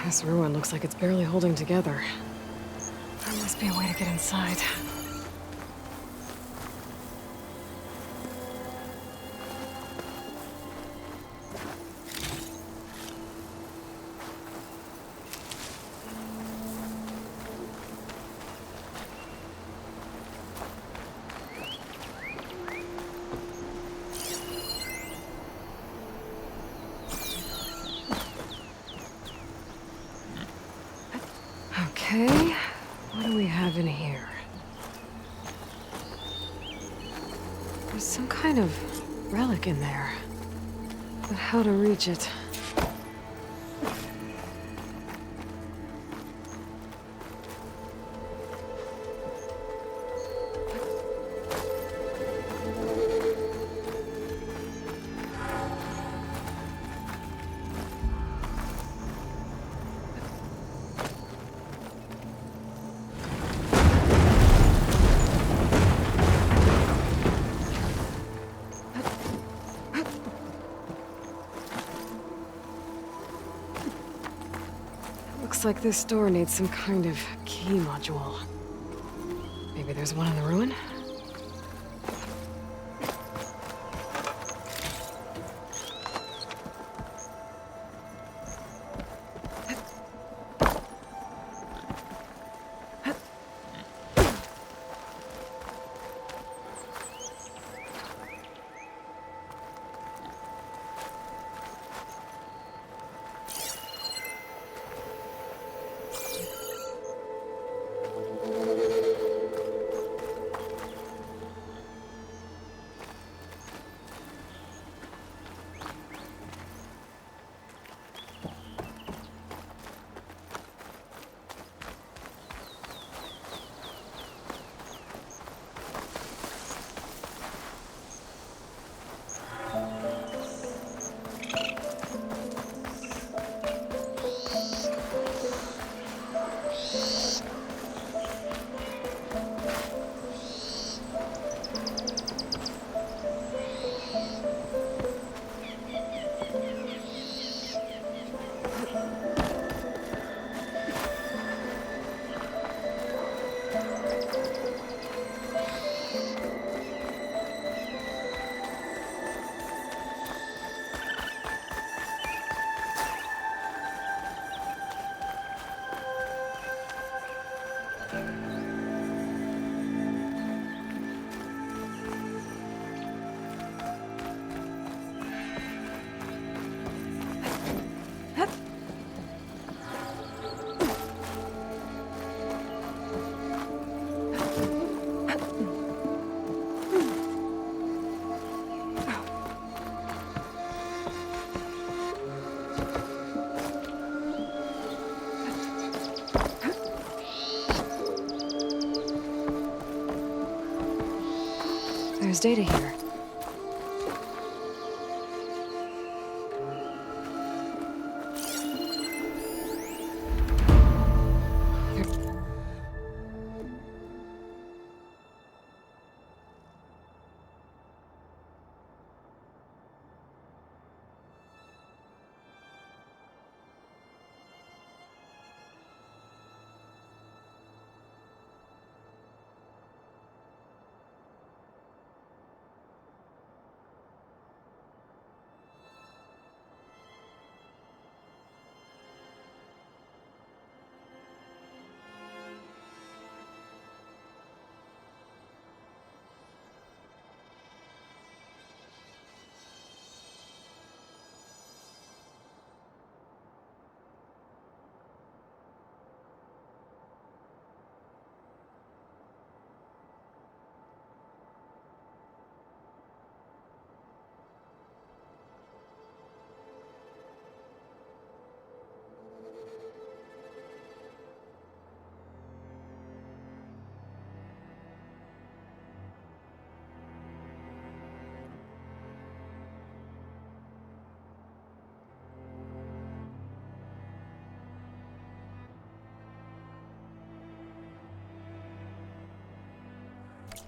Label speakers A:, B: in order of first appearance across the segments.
A: This ruin looks like it's barely holding together. There must be a way to get inside. Okay, what do we have in here? There's some kind of relic in there. But how to reach it? Looks like this door needs some kind of key module. Maybe there's one in the ruin? There's data here.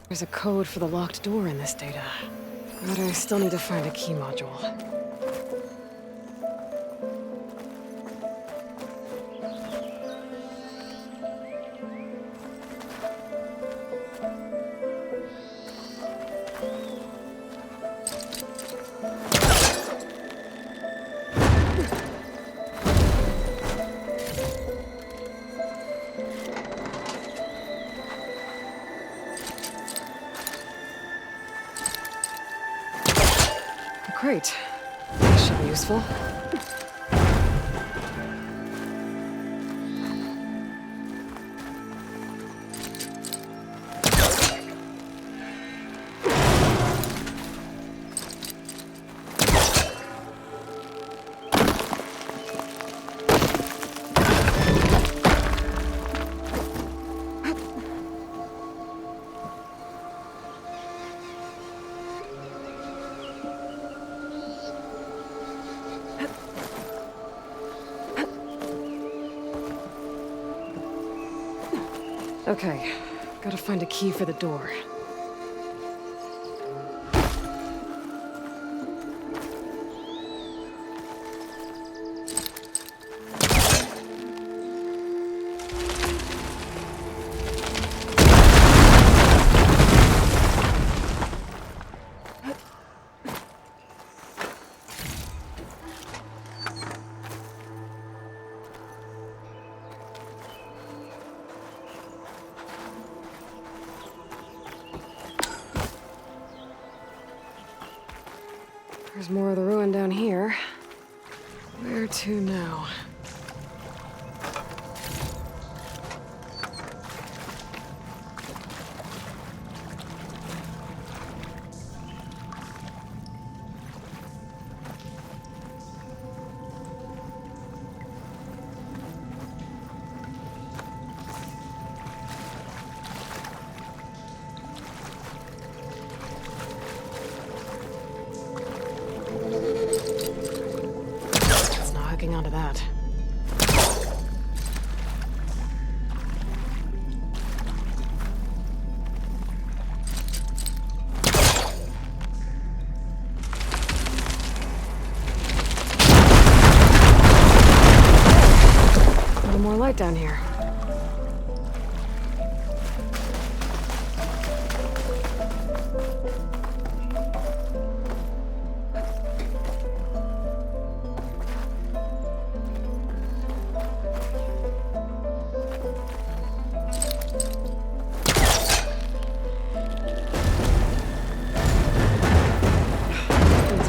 A: There's a code for the locked door in this data. But I still need to find a key module. crate. This should be useful. Okay, gotta find a key for the door. There's more of the ruin down here. Where to now? Onto that. A little more light down here.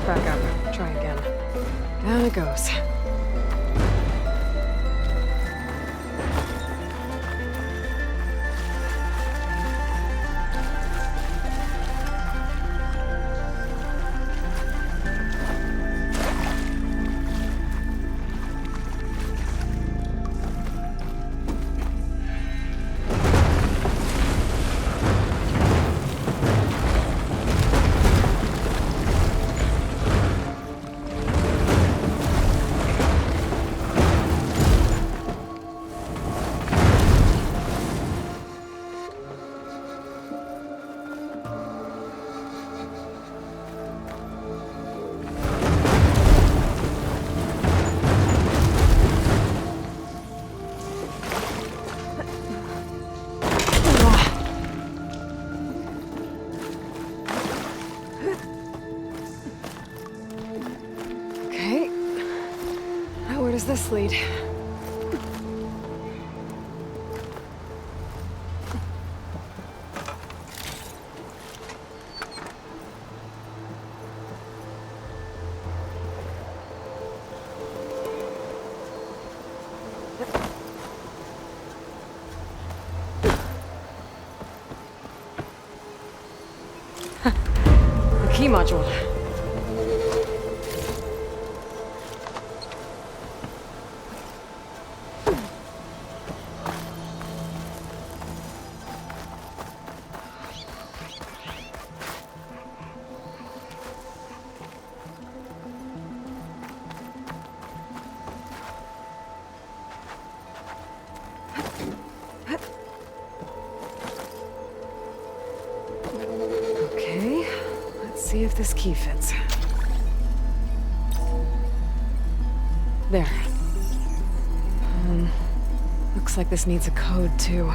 A: Back up. Try again. Down it goes. Where does this lead? The key module. Okay, let's see if this key fits. There. Looks like this needs a code, too.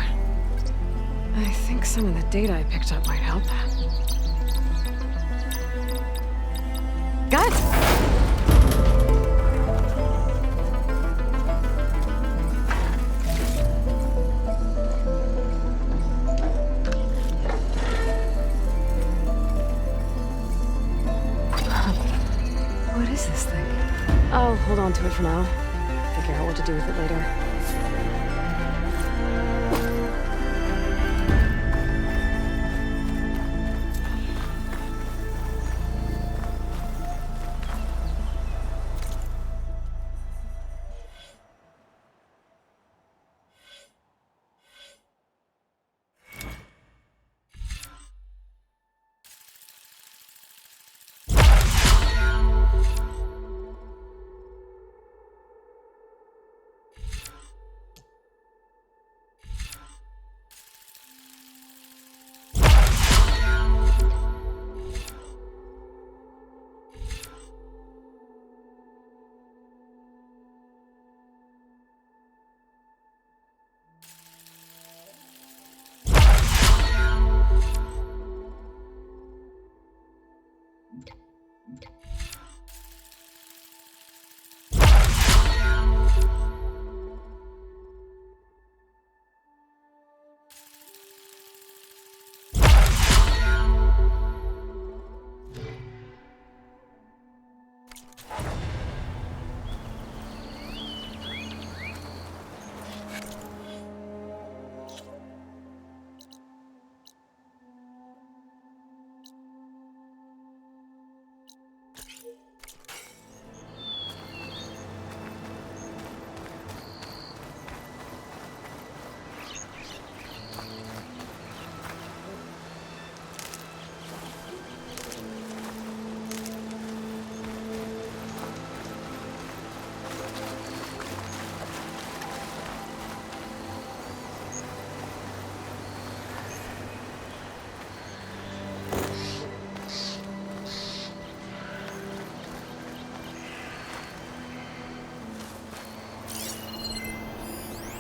A: I think some of the data I picked up might help. Got it! into it for now. Figure out what to do with it later.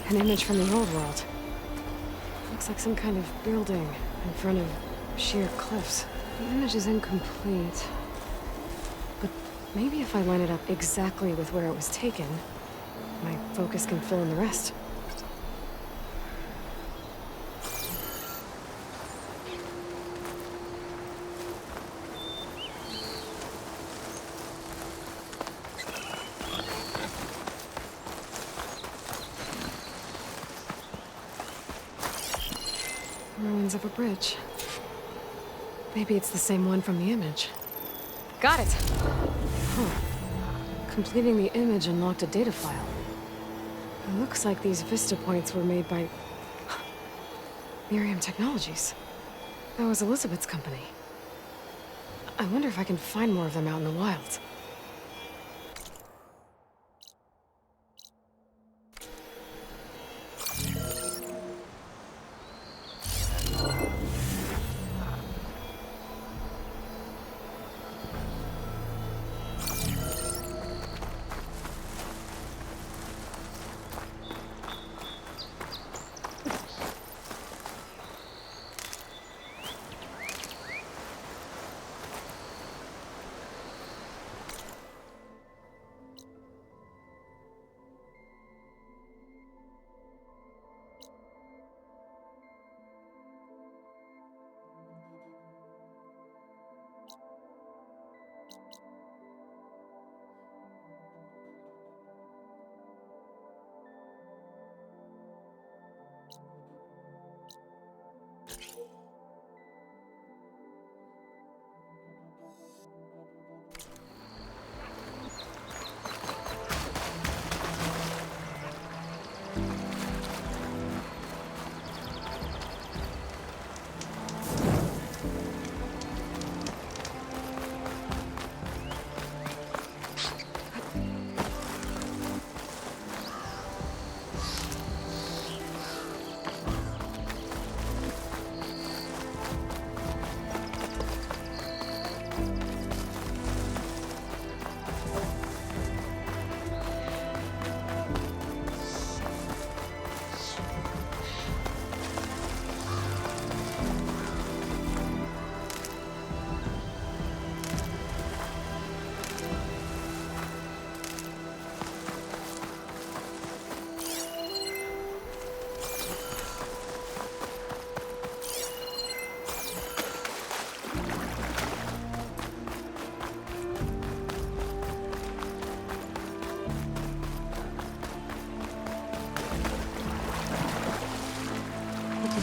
A: An image from the old world. Looks like some kind of building in front of sheer cliffs. The image is incomplete. But maybe if I line it up exactly with where it was taken, my focus can fill in the rest. Ruins of a bridge. Maybe it's the same one from the image. Got it! Huh. Completing the image unlocked a data file. It looks like these vista points were made by... Miriam Technologies. That was Elizabeth's company. I wonder if I can find more of them out in the wild.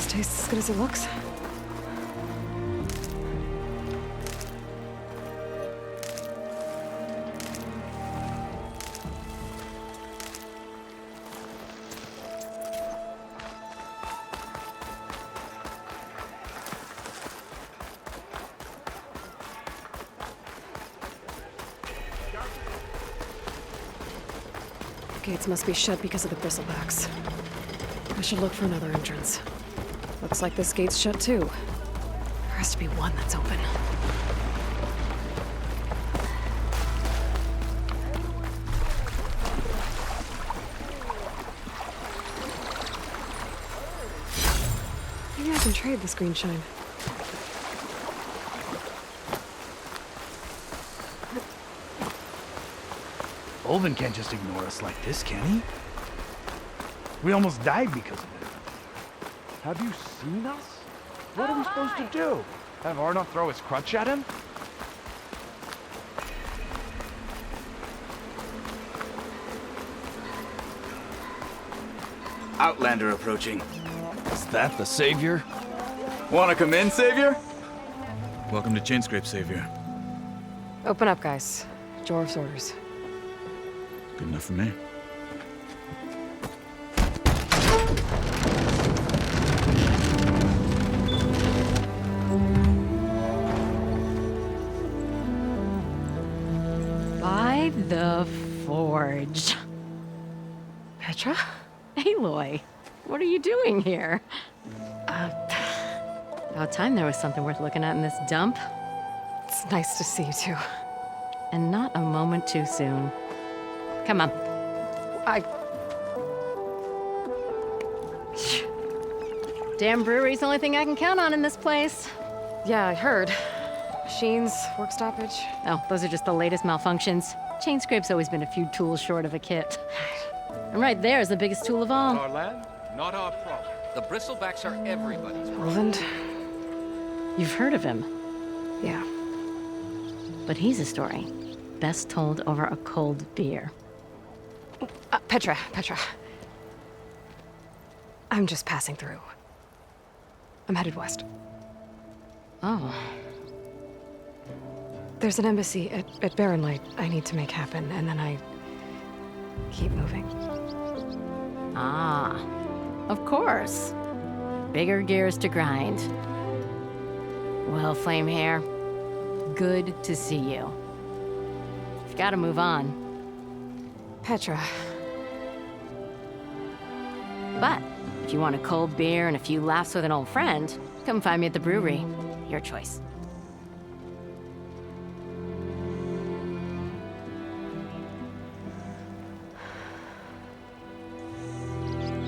A: This tastes as good as it looks. Gates must be shut because of the bristlebacks. I should look for another entrance. Looks like this gate's shut too. There has to be one that's open. Maybe I can trade this green shine.
B: Olvin can't just ignore us like this, can he? We almost died because of it. Have you seen us? What are we supposed to do? Have Arno throw his crutch at him?
C: Outlander approaching.
D: Is that the Savior?
C: Wanna come in, Savior? Welcome to Chainscrape, Savior.
A: Open up, guys. Jorv's orders.
C: Good enough for me.
E: By the Forge.
A: Petra?
E: Aloy, what are you doing here? About time there was something worth looking at in this dump.
A: It's nice to see you too.
E: And not a moment too soon. Come on. Damn brewery's the only thing I can count on in this place.
A: Yeah, I heard. Machines, work stoppage.
E: Oh, those are just the latest malfunctions. Chainscrape's always been a few tools short of a kit. And right there is the biggest tool of all.
D: Our land, not our problem. The bristlebacks are everybody's problem.
A: Roland?
E: You've heard of him,
A: Yeah.
E: but he's a story best told over a cold beer.
A: Petra. I'm just passing through. I'm headed west.
E: Oh,
A: There's an embassy at Barren Light I need to make happen, and then I keep moving.
E: ah, of course. Bigger gears to grind. Well, Flamehair, good to see you. You've got to move on.
A: Petra.
E: But if you want a cold beer and a few laughs with an old friend, come find me at the brewery. Your choice.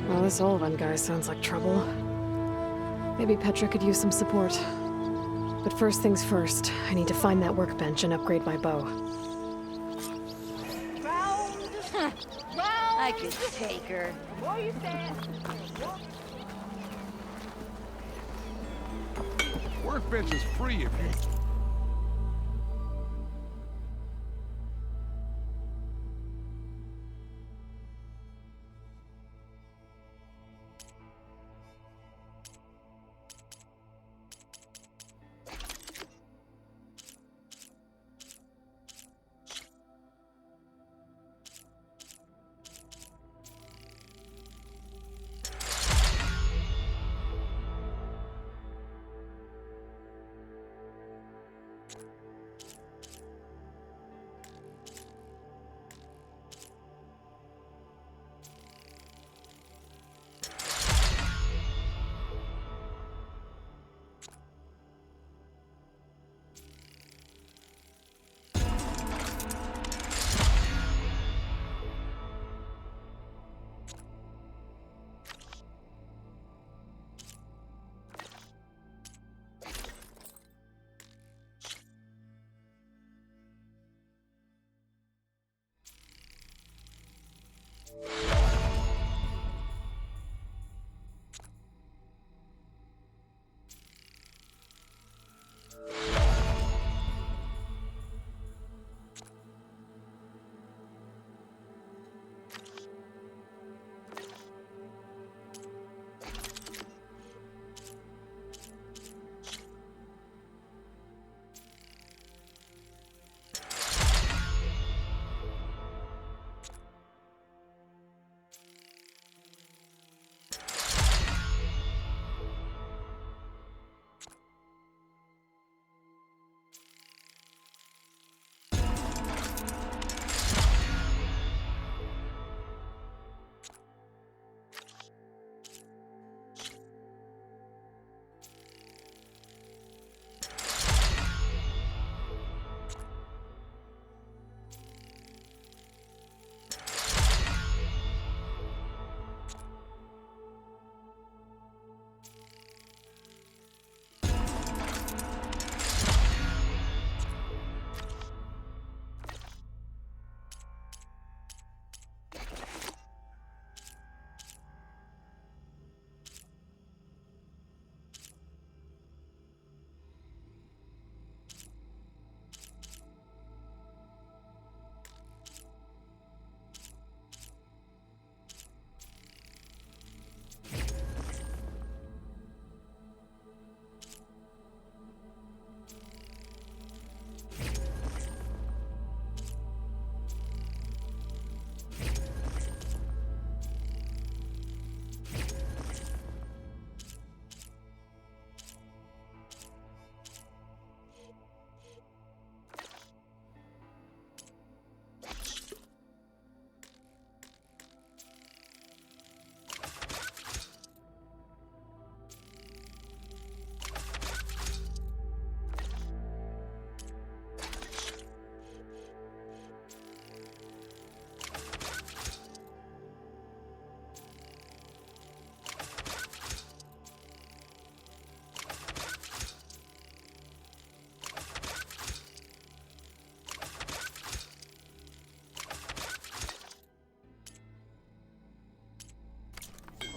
A: Well, this Olvan guy sounds like trouble. Maybe Petra could use some support. But first things first, I need to find that workbench and upgrade my bow.
E: I could take her.
D: Workbench is free if you...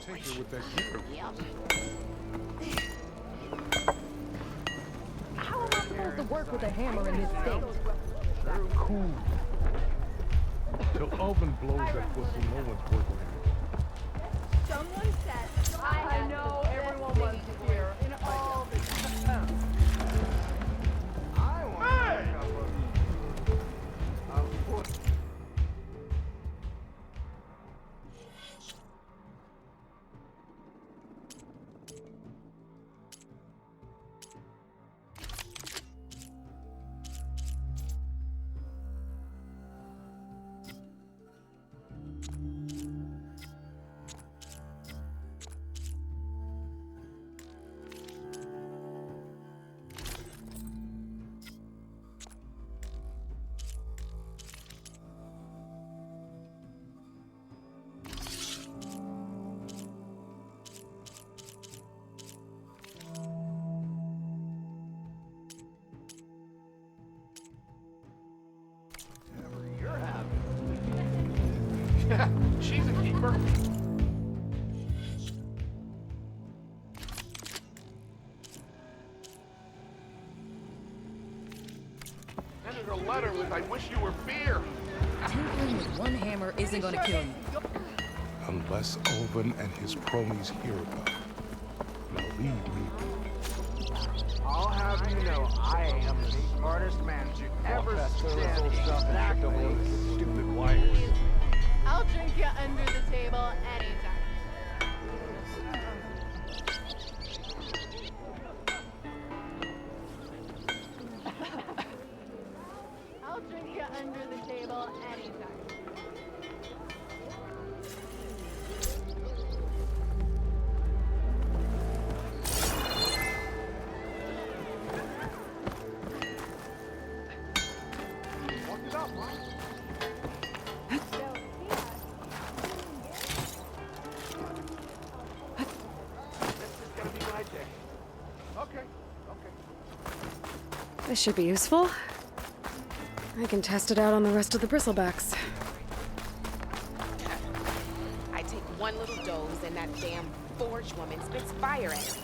F: tinker with that gear.
G: How am I supposed to work with a hammer in this state?
F: Cool. Till Alvin blows that pussy, no one's working here.
G: Someone said I know everyone wants to hear in all the
B: Yeah, she's a keeper.
F: Ended a letter with "I wish you were beer."
G: tinkering with one hammer isn't gonna kill you.
F: Unless Alvin and his cronies hear about it. Now leave me.
H: I'll have you know, I am the smartest man to ever stand exactly.
F: Stupid wires.
G: I'll drink you under the table anytime. I'll drink you under the table anytime.
H: Walk it up, Mom.
A: This should be useful. I can test it out on the rest of the bristlebacks.
I: I take one little dose and that damn forge woman spits fire at me.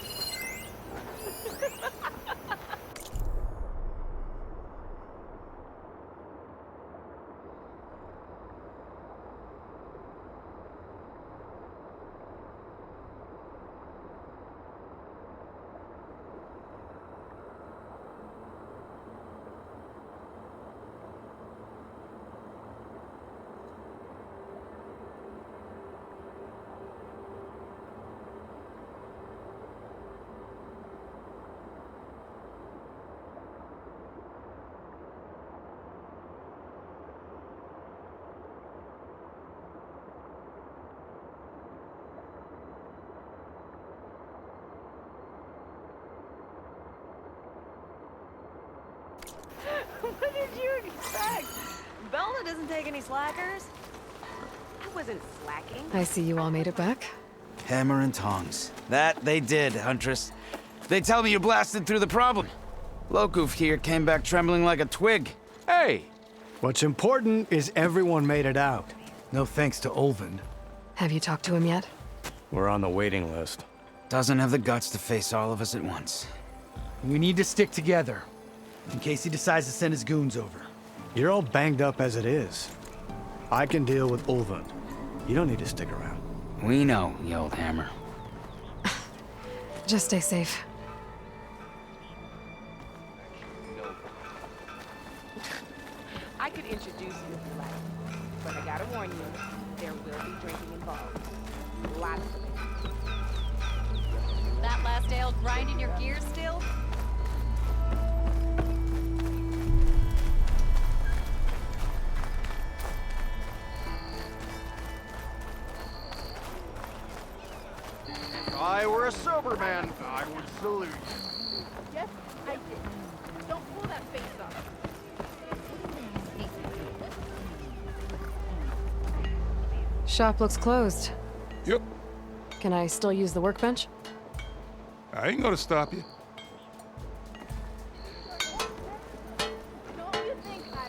J: What did you expect? Bella doesn't take any slackers.
I: I wasn't slacking.
A: I see you all made it back.
K: Hammer and tongs. That they did, Huntress. They tell me you blasted through the problem. Lokuf here came back trembling like a twig. Hey!
H: What's important is everyone made it out.
B: No thanks to Olvin.
A: Have you talked to him yet?
H: We're on the waiting list.
K: Doesn't have the guts to face all of us at once.
B: We need to stick together, in case he decides to send his goons over.
H: You're all banged up as it is. I can deal with Ulvund. You don't need to stick around.
K: We know, you old hammer.
A: Just stay safe.
I: I could introduce you if you like, but I gotta warn you, there will be drinking involved. Lots of it.
E: That last ale grinding your gears still?
H: If I were a sober man, I would salute you.
G: Yes, I did. Don't pull that face off.
A: Shop looks closed.
F: Yep.
A: Can I still use the workbench?
F: I ain't gonna stop you.
G: Don't you think I...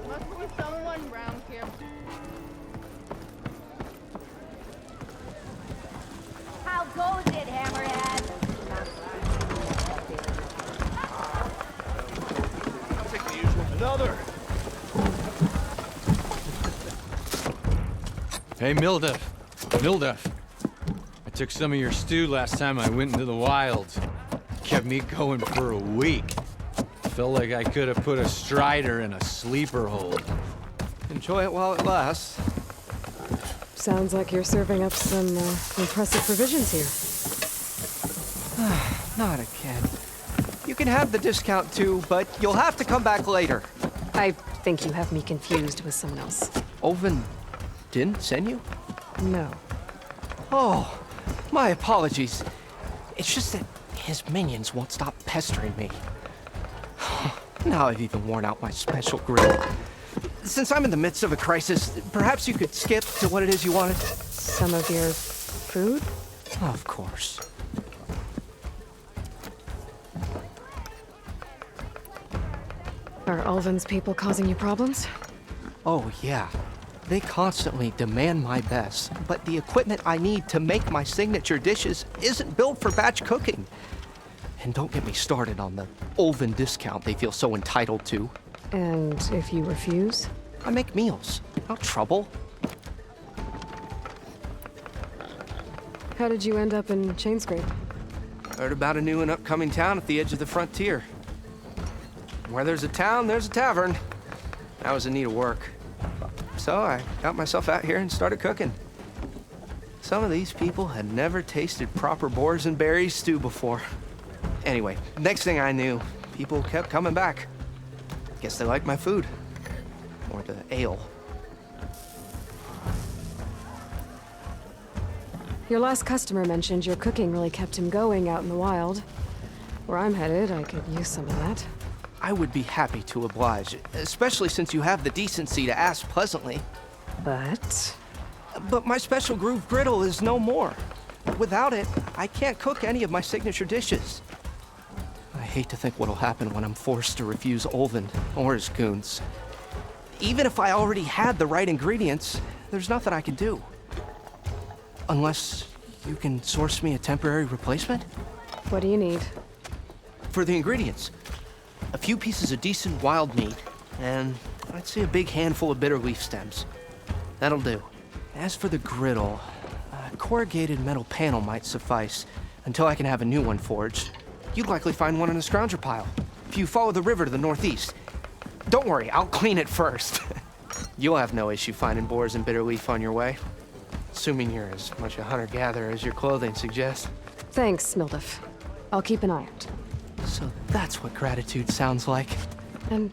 G: Must be someone round here. How goes it, Hammerhead?
F: Another!
D: Hey, Mildef. Mildef. I took some of your stew last time I went into the wilds. Kept me going for a week. Felt like I could have put a strider in a sleeper hold.
L: Enjoy it while it lasts.
A: Sounds like you're serving up some impressive provisions here.
L: Not again. You can have the discount too, but you'll have to come back later.
A: I think you have me confused with someone else.
L: Oven didn't send you?
A: No.
L: Oh, my apologies. It's just that his minions won't stop pestering me. Now I've even worn out my special grill. Since I'm in the midst of a crisis, perhaps you could skip to what it is you wanted?
A: Some of your food?
L: Of course.
A: Are Ulvin's people causing you problems?
L: Oh, yeah. They constantly demand my best, but the equipment I need to make my signature dishes isn't built for batch cooking. And don't get me started on the Ulvin discount they feel so entitled to.
A: And if you refuse?
L: I make meals, no trouble.
A: How did you end up in Chainscrape?
L: Heard about a new and upcoming town at the edge of the frontier. Where there's a town, there's a tavern. I was in need of work. So I got myself out here and started cooking. Some of these people had never tasted proper boars and berries stew before. Anyway, next thing I knew, people kept coming back. Guess they liked my food. Or the ale.
A: Your last customer mentioned your cooking really kept him going out in the wild. Where I'm headed, I could use some of that.
L: I would be happy to oblige, especially since you have the decency to ask pleasantly.
A: But
L: my special groove griddle is no more. Without it, I can't cook any of my signature dishes. I hate to think what'll happen when I'm forced to refuse Ulvin or his goons. Even if I already had the right ingredients, there's nothing I can do. Unless you can source me a temporary replacement?
A: what do you need?
L: For the ingredients, a few pieces of decent wild meat, and I'd say a big handful of bitter leaf stems. That'll do. As for the griddle, a corrugated metal panel might suffice until I can have a new one forged. You'd likely find one in a scrounger pile, if you follow the river to the northeast. Don't worry, I'll clean it first. You'll have no issue finding boars and bitter leaf on your way. Assuming you're as much a hunter-gatherer as your clothing suggests.
A: Thanks, Mildef. I'll keep an eye out.
L: So that's what gratitude sounds like.
A: And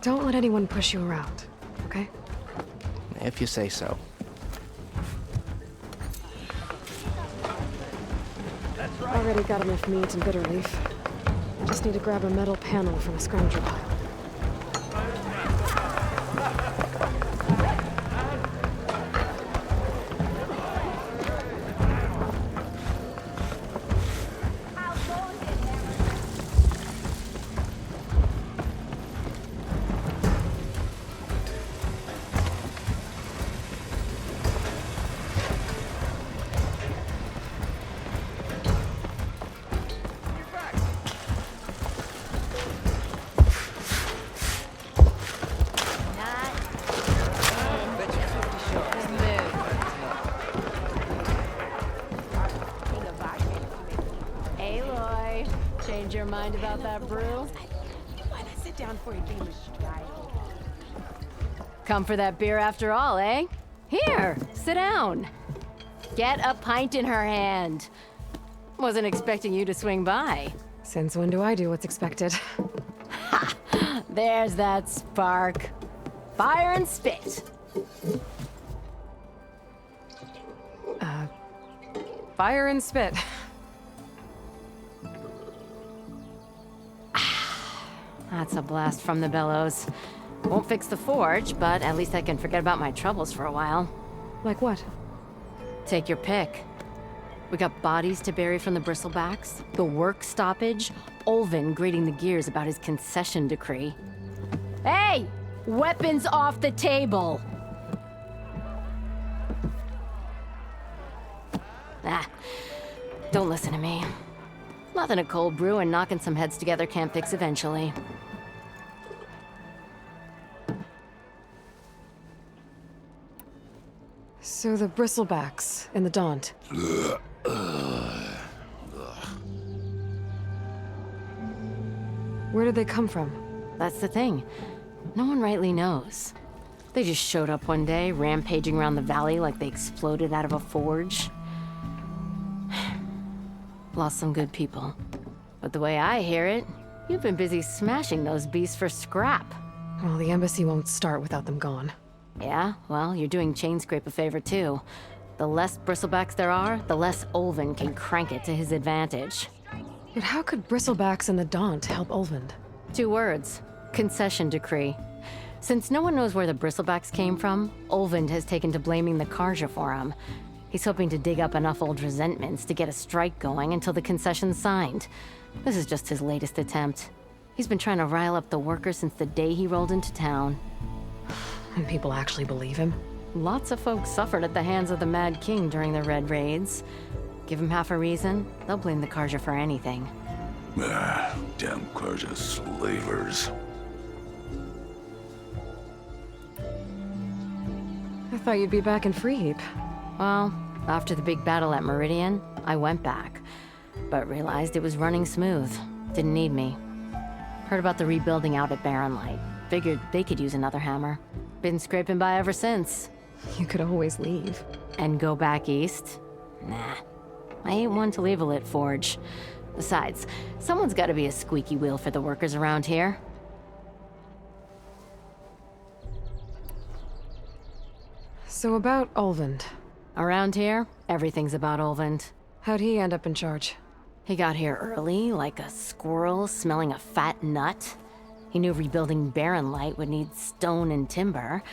A: don't let anyone push you around, okay?
L: If you say so.
A: Already got enough meat and bitter leaf. I just need to grab a metal panel from a scrounger pile.
E: Change your mind about that brew?
I: Why not sit down for your game guy?
E: Come for that beer after all, eh? Here, sit down. Get a pint in her hand. Wasn't expecting you to swing by.
A: Since when do I do what's expected?
E: Ha! There's that spark. Fire and spit.
A: Fire and spit.
E: That's a blast from the bellows. Won't fix the forge, but at least I can forget about my troubles for a while.
A: Like what?
E: Take your pick. We got bodies to bury from the bristlebacks, the work stoppage, Ulvin grating the gears about his concession decree. Hey! Weapons off the table! Ah, don't listen to me. Nothing a cold brew and knocking some heads together can't fix eventually.
A: So the bristlebacks and the Daunt. Where did they come from?
E: That's the thing. No one rightly knows. They just showed up one day, rampaging around the valley like they exploded out of a forge. Lost some good people. But the way I hear it, you've been busy smashing those beasts for scrap.
A: Well, the embassy won't start without them gone.
E: Yeah, well, you're doing Chainscrape a favor too. The less bristlebacks there are, the less Olvin can crank it to his advantage.
A: But how could bristlebacks and the Daunt help Olvind?
E: 2 words. Concession decree. Since no one knows where the bristlebacks came from, Olvind has taken to blaming the Karja for them. He's hoping to dig up enough old resentments to get a strike going until the concession's signed. This is just his latest attempt. He's been trying to rile up the workers since the day he rolled into town.
A: And people actually believe him?
E: Lots of folks suffered at the hands of the Mad King during the Red Raids. Give him half a reason, they'll blame the Karja for anything.
M: Damn Karja slavers.
A: I thought you'd be back in Freeheap.
E: Well, after the big battle at Meridian, I went back. But realized it was running smooth. Didn't need me. Heard about the rebuilding out at Barren Light. Figured they could use another hammer. Been scraping by ever since.
A: You could always leave.
E: And go back east? Nah. I ain't one to leave a lit forge. Besides, someone's gotta be a squeaky wheel for the workers around here.
A: So about Olvind.
E: Around here, everything's about Olvind.
A: How'd he end up in charge?
E: He got here early, like a squirrel smelling a fat nut. He knew rebuilding Barren Light would need stone and timber.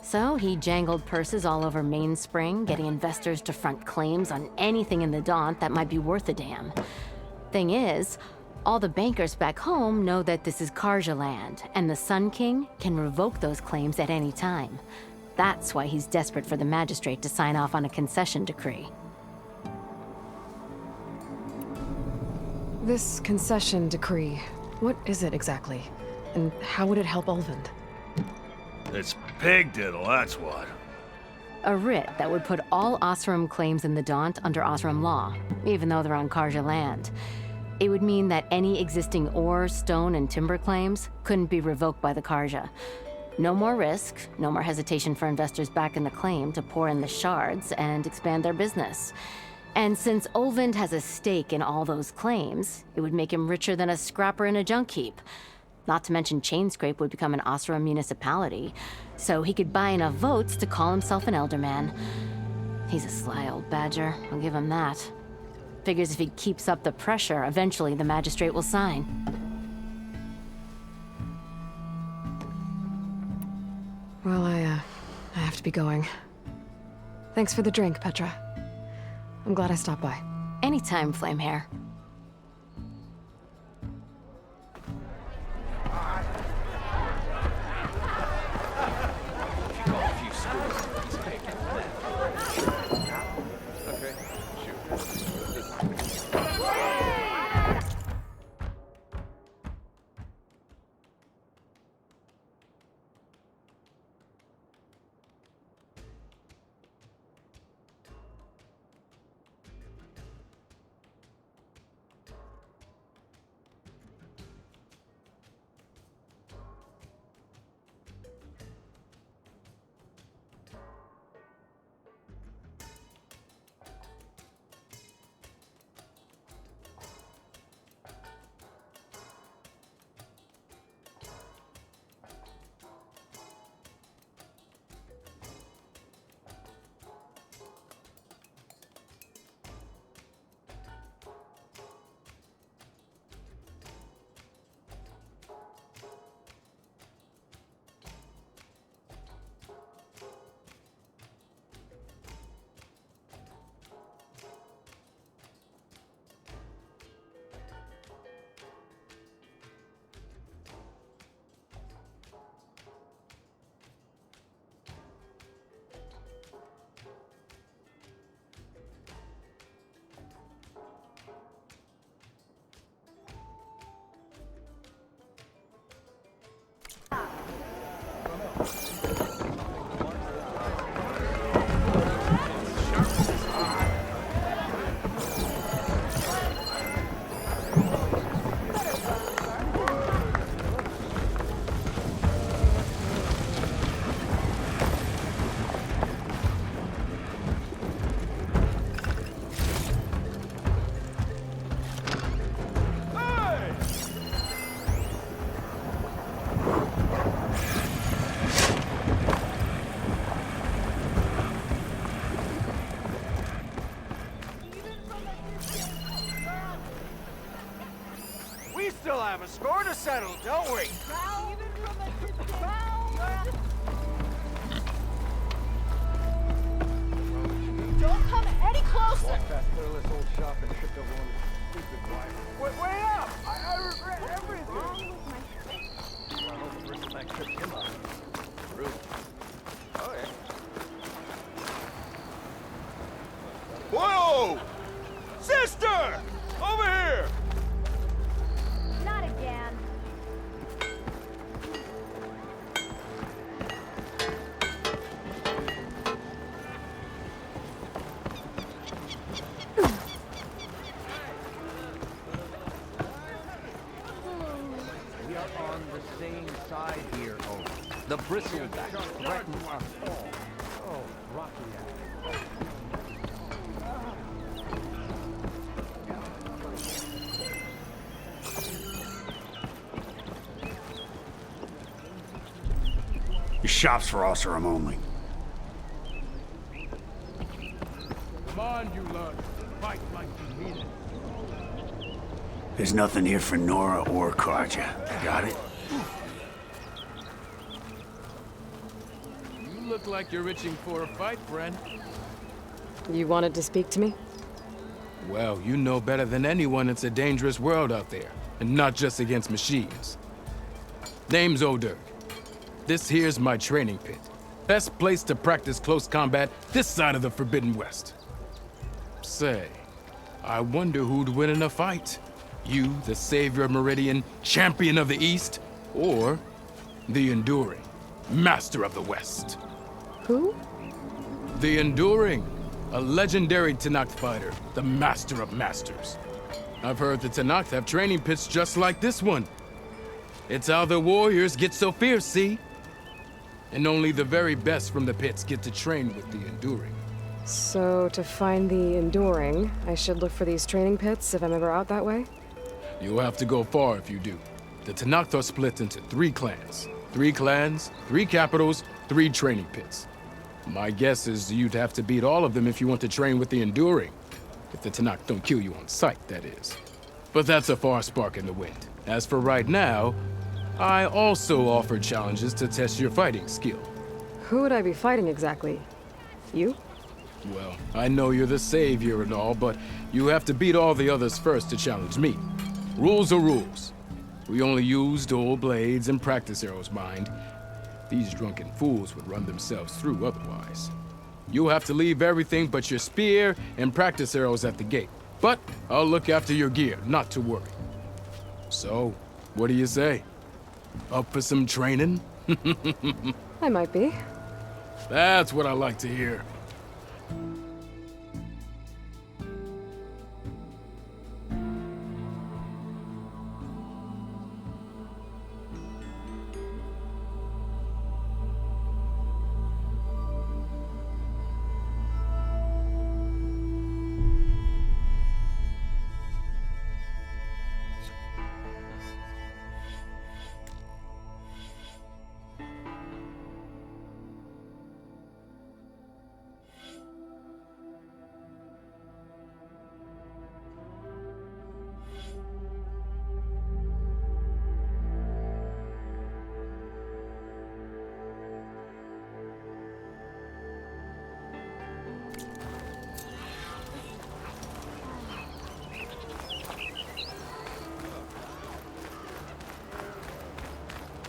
E: So he jangled purses all over Mainspring, getting investors to front claims on anything in the Daunt that might be worth a damn. Thing is, all the bankers back home know that this is Karja land, and the Sun King can revoke those claims at any time. That's why he's desperate for the magistrate to sign off on a concession decree.
A: This concession decree, what is it exactly? And how would it help Olvind?
M: It's pig diddle, that's what.
E: A writ that would put all Osram claims in the Daunt under Osram law, even though they're on Karja land. It would mean that any existing ore, stone, and timber claims couldn't be revoked by the Karja. No more risk, no more hesitation for investors back in the claim to pour in the shards and expand their business. And since Olvind has a stake in all those claims, it would make him richer than a scrapper in a junk heap. Not to mention Chainscrape would become an Osram municipality, so he could buy enough votes to call himself an elderman. He's a sly old badger, I'll give him that. Figures if he keeps up the pressure, eventually the magistrate will sign.
A: Well, I have to be going. Thanks for the drink, Petra. I'm glad I stopped by.
E: Anytime, Flamehair.
H: have a score to settle, don't we?
G: Don't come any closer!
F: Walk past Careless old shop and tripped over one of the stupid wires.
H: Wait up! I regret everything!
F: I hope the bristleback tripped him up. Rude.
H: Oh, yeah.
M: Whoa! Sister! Over here!
G: Not again.
H: We are on the same side here, Owen. The bristlebacks threaten us all.
F: Oh, Rocky.
M: Your shop's for Osram only.
F: Come on, you lot. Fight like you mean it.
M: There's nothing here for Nora or Karja. Got it?
D: You look like you're itching for a fight, friend.
A: You wanted to speak to me?
D: Well, you know better than anyone it's a dangerous world out there, and not just against machines. Name's O'Dirk. This here's my training pit. Best place to practice close combat this side of the Forbidden West. Say, I wonder who'd win in a fight. You, the savior of Meridian, champion of the East, or the Enduring, master of the West.
A: Who?
D: The Enduring, a legendary Tenakth fighter, the master of masters. I've heard the Tenakth have training pits just like this one. It's how the warriors get so fierce, see? And only the very best from the pits get to train with the Enduring.
A: So, to find the Enduring, I should look for these training pits if I'm ever out that way?
D: You'll have to go far if you do. The Tenakth are split into 3 clans. 3 clans, 3 capitals, 3 training pits. My guess is you'd have to beat all of them if you want to train with the Enduring. If the Tenakth don't kill you on sight, that is. But that's a far spark in the wind. As for right now, I also offer challenges to test your fighting skill.
A: Who would I be fighting exactly? You?
D: Well, I know you're the savior and all, but you have to beat all the others first to challenge me. Rules are rules. We only use dual blades and practice arrows, mind. These drunken fools would run themselves through otherwise. You'll have to leave everything but your spear and practice arrows at the gate. But I'll look after your gear, not to worry. So, what do you say? Up for some training?
A: I might be.
D: That's what I like to hear.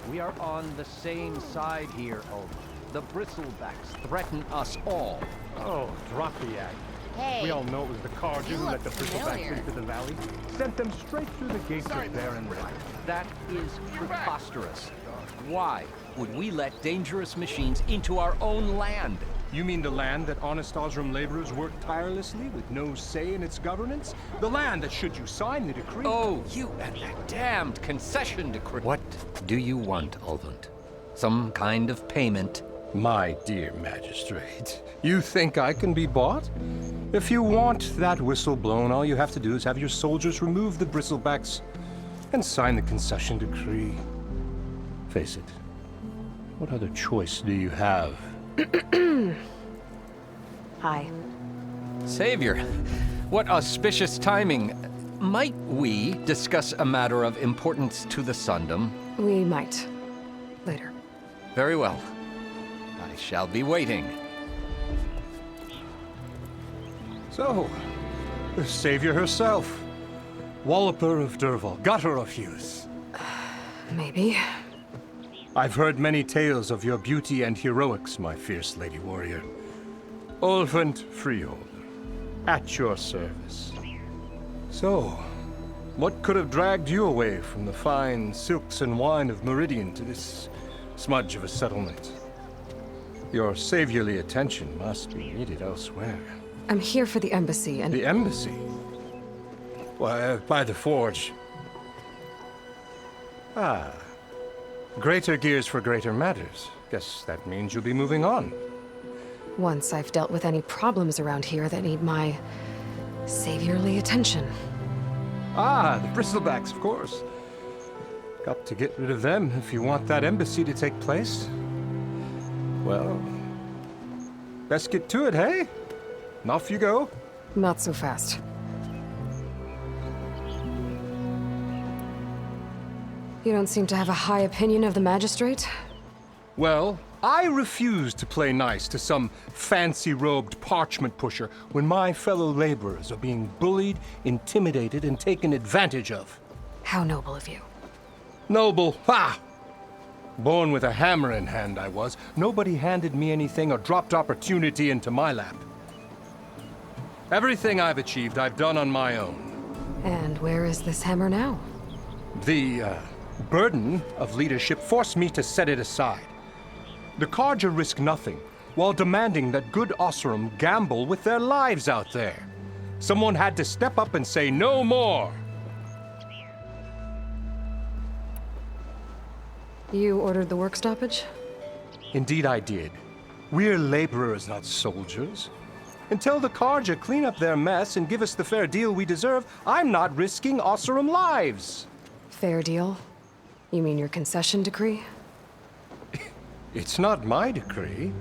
H: We are on the same side here, Owen. The bristlebacks threaten us all.
F: Oh, drop the act.
J: Hey,
F: We all know it was the Karja
J: you
F: who let
J: look
F: the bristlebacks
J: familiar.
F: into the valley. Sent them straight through the gates of Barren Light.
H: That is preposterous. Why would we let dangerous machines into our own land?
F: You mean the land that honest Osram laborers work tirelessly with no say in its governance? The land that, should you sign the decree...
H: Oh, you and that damned concession decree.
N: What do you want, Ulvund? Some kind of payment?
F: My dear magistrate, you think I can be bought? If you want that whistle blown, all you have to do is have your soldiers remove the bristlebacks and sign the concession decree. Face it, what other choice do you have?
A: Hi.
N: Savior, what auspicious timing. Might we discuss a matter of importance to the Sundom?
A: We might. Later.
N: Very well. I shall be waiting.
F: So, the savior herself. Walloper of Derval, gutter of youth.
A: Maybe.
F: I've heard many tales of your beauty and heroics, my fierce lady warrior. Ulvund Freeholder, at your service. So, what could have dragged you away from the fine silks and wine of Meridian to this smudge of a settlement? Your saviorly attention must be needed elsewhere.
A: I'm here for the embassy and...
F: The embassy? Why, by the forge. Ah. Greater gears for greater matters. Guess that means you'll be moving on.
A: Once I've dealt with any problems around here that need my saviorly attention.
F: Ah, the bristlebacks, of course. Got to get rid of them if you want that embassy to take place. Well, best get to it, hey? And off you go.
A: Not so fast. You don't seem to have a high opinion of the magistrate?
F: Well, I refuse to play nice to some fancy-robed parchment pusher when my fellow laborers are being bullied, intimidated, and taken advantage of.
A: How noble of you.
F: Noble? Ha! Born with a hammer in hand, I was. Nobody handed me anything or dropped opportunity into my lap. Everything I've achieved, I've done on my own.
A: And where is this hammer now?
F: The, burden of leadership forced me to set it aside. The Carja risk nothing, while demanding that good Osram gamble with their lives out there. Someone had to step up and say no more.
A: You ordered the work stoppage?
F: Indeed I did. We're laborers, not soldiers. Until the Carja clean up their mess and give us the fair deal we deserve, I'm not risking Osram lives.
A: Fair deal? You mean your concession decree?
F: It's not my decree.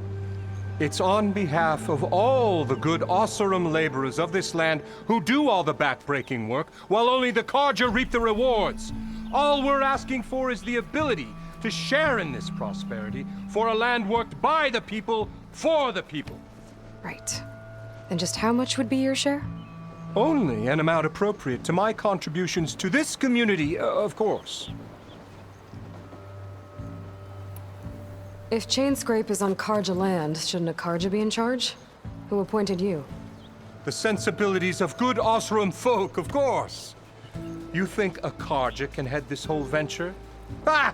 F: It's on behalf of all the good Osram laborers of this land who do all the back-breaking work, while only the Carja reap the rewards. All we're asking for is the ability to share in this prosperity for a land worked by the people, for the people.
A: Right. And just how much would be your share?
F: Only an amount appropriate to my contributions to this community, of course.
A: If Chainscrape is on Carja land, shouldn't a Carja be in charge? Who appointed you?
F: The sensibilities of good Osram folk, of course. You think a Carja can head this whole venture? Ah!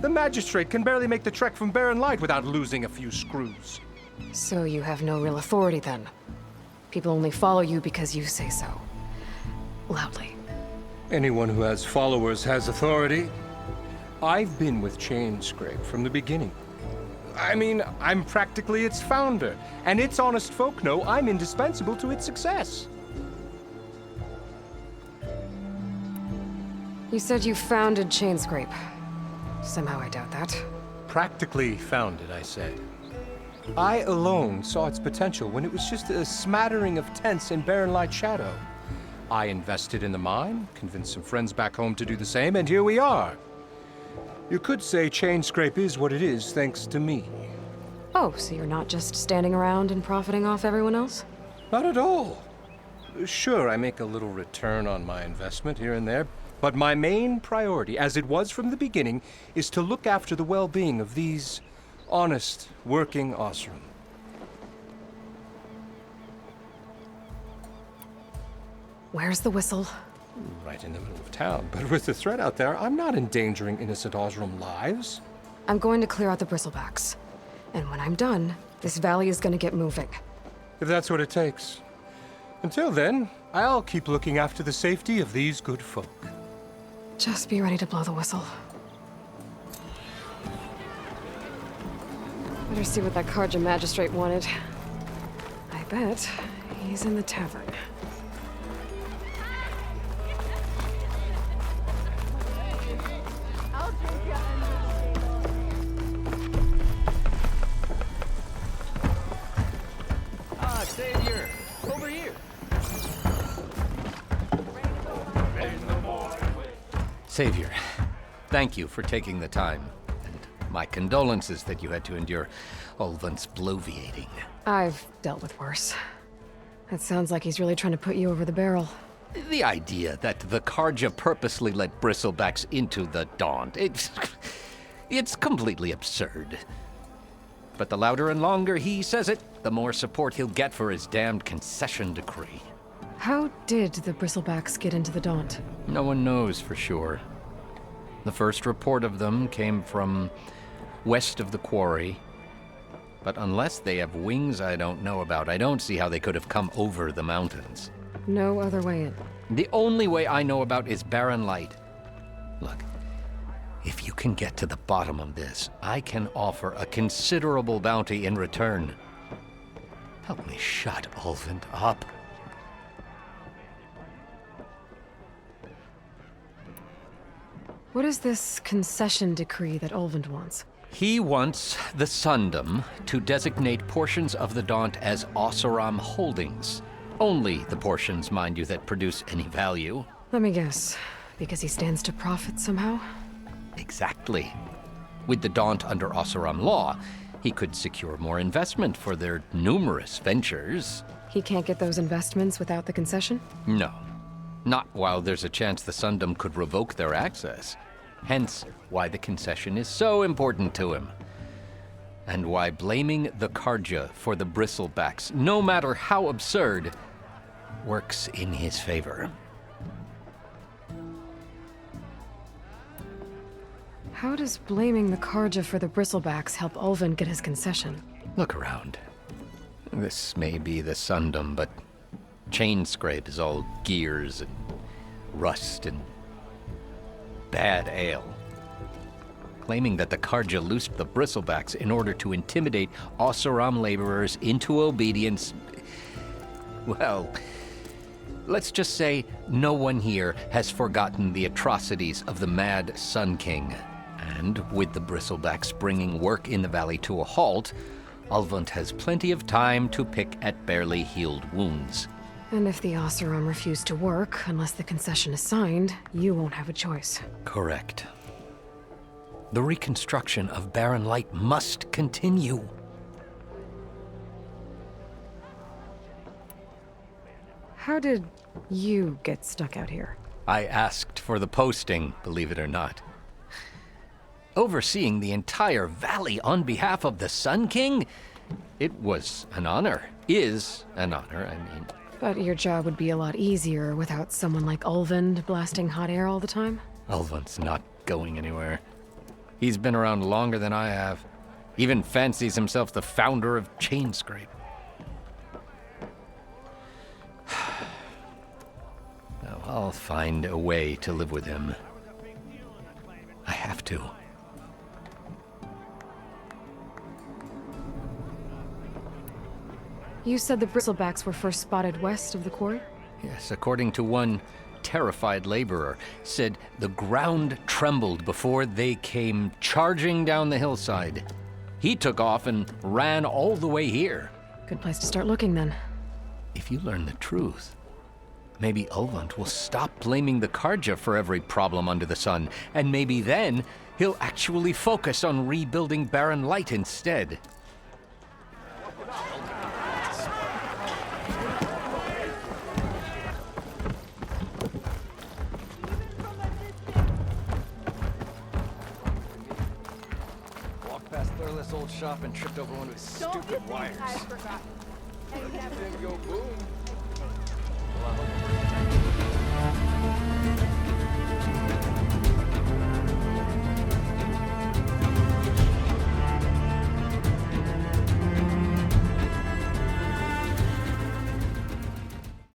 F: The magistrate can barely make the trek from Barren Light without losing a few screws.
A: So you have no real authority then? People only follow you because you say so. Loudly.
F: Anyone who has followers has authority. I've been with Chainscrape from the beginning. I mean, I'm practically its founder, and its honest folk know I'm indispensable to its success.
A: You said you founded Chainscrape. Somehow I doubt that.
F: Practically founded, I said. I alone saw its potential when it was just a smattering of tents in Barren Light Shadow. I invested in the mine, convinced some friends back home to do the same, and here we are. You could say Chainscrape is what it is thanks to me.
A: Oh, so you're not just standing around and profiting off everyone else?
F: Not at all. Sure, I make a little return on my investment here and there, but my main priority, as it was from the beginning, is to look after the well-being of these honest, working Osram.
A: Where's the whistle?
F: Right in the middle of town, but with the threat out there, I'm not endangering innocent Osram lives.
A: I'm going to clear out the bristlebacks. And when I'm done, this valley is going to get moving.
F: If that's what it takes. Until then, I'll keep looking after the safety of these good folk.
A: Just be ready to blow the whistle. Better see what that Carja magistrate wanted. I bet he's in the tavern.
N: Ah, Savior! Over here! Savior, thank you for taking the time. And my condolences that you had to endure Ulvund's bloviating.
A: I've dealt with worse. It sounds like he's really trying to put you over the barrel.
N: The idea that the Karja purposely let bristlebacks into the Daunt, it's completely absurd. But the louder and longer he says it, the more support he'll get for his damned concession decree.
A: How did the bristlebacks get into the Daunt?
N: No one knows for sure. The first report of them came from west of the quarry. But unless they have wings I don't know about, I don't see how they could have come over the mountains.
A: No other way in.
N: The only way I know about is barren light. Look, if you can get to the bottom of this, I can offer a considerable bounty in return. Help me shut Ulvund up.
A: What is this concession decree that Ulvund wants?
N: He wants the Sundom to designate portions of the Daunt as Oseram holdings. Only the portions, mind you, that produce any value.
A: Let me guess. Because he stands to profit somehow?
N: Exactly. With the Daunt under Oseram law, he could secure more investment for their numerous ventures.
A: He can't get those investments without the concession?
N: No. Not while there's a chance the Sundom could revoke their access. Hence, why the concession is so important to him. And why blaming the Karja for the bristlebacks, no matter how absurd, works in his favor.
A: How does blaming the Karja for the bristlebacks help Ulvund get his concession?
N: Look around. This may be the Sundom, but Chainscrape is all gears and rust and bad ale. Claiming that the Karja loosed the bristlebacks in order to intimidate Oseram laborers into obedience. Well, let's just say no one here has forgotten the atrocities of the Mad Sun King. And with the bristlebacks bringing work in the valley to a halt, Ulvund has plenty of time to pick at barely healed wounds.
A: And if the Oseram refuse to work, unless the concession is signed, you won't have a choice.
N: Correct. The reconstruction of Barren Light must continue.
A: How did you get stuck out here?
N: I asked for the posting, believe it or not. Overseeing the entire valley on behalf of the Sun King? It was an honor. Is an honor, I mean.
A: But your job would be a lot easier without someone like Ulvund blasting hot air all the time?
N: Ulvund's not going anywhere. He's been around longer than I have. Even fancies himself the founder of Chainscrape. Now, I'll find a way to live with him. I have to.
A: You said the bristlebacks were first spotted west of the quarry?
N: Yes, according to one terrified laborer, said the ground trembled before they came charging down the hillside. He took off and ran all the way here.
A: Good place to start looking, then.
N: If you learn the truth, maybe Ulvund will stop blaming the Karja for every problem under the sun, and maybe then he'll actually focus on rebuilding Barren Light instead.
D: This old shop and tripped over one of his
G: Don't you
D: stupid
G: think
D: wires.
G: I forgot? And never
D: Didn't go boom.
G: Well,